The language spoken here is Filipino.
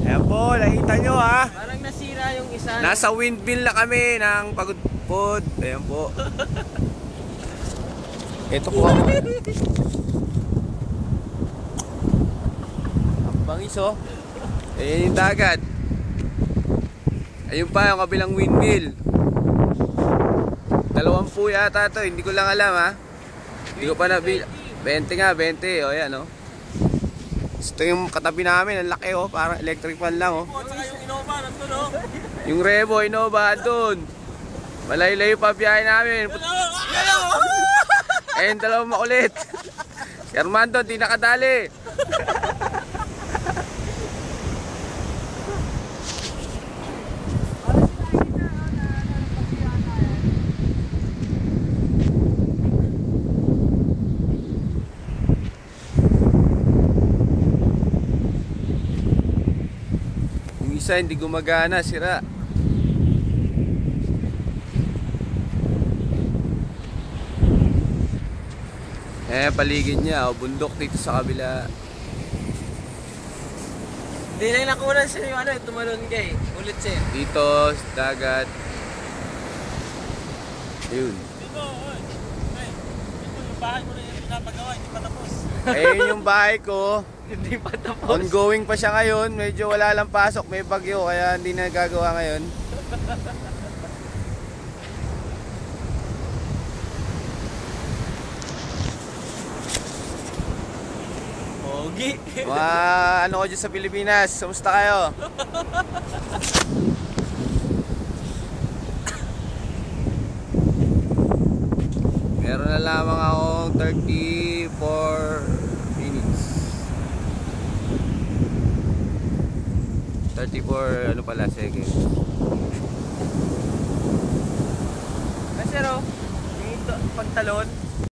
Ayan po, nakita nyo ha. Parang nasira yung isa. Nasa windmill na kami ng Pagudpod. Ayan po. Ito po. Ang bangis oh. Ayan yung dagat. Ayun pa yung kabilang windmill. 20 yata to, hindi ko lang alam ha. Hindi ko pa nabil. 20 nga, 20. O yan oh. Ito yung katabi namin, ang laki oh, parang electric fan lang oh. Saka yung Innova nandun oh. Yung Revo, Innova doon. Malayo-layo pa biyahe namin. Ayun, dalawang makulit. Si Armando, di nakadali. Yung isa hindi gumagana, sira. Paligid niya, bundok dito sa kabila. Hindi lang nakunan siya yung tumalon kay. Ulit siya. Dito, dagat. Yun. Dito, oy. Hey, ito yung bahay mo na yung pinapagawa, hindi pa tapos. Ayun yung bahay ko. Hindi pa tapos. Ongoing pa siya ngayon. Medyo wala lang pasok, may bagyo, kaya hindi na gagawa ngayon. Pogi. Mga ano ko dyan sa Pilipinas, kamusta kayo? Meron na lamang akong 34 minutes. 34 ano pala seconds. Kasi yung pantalon.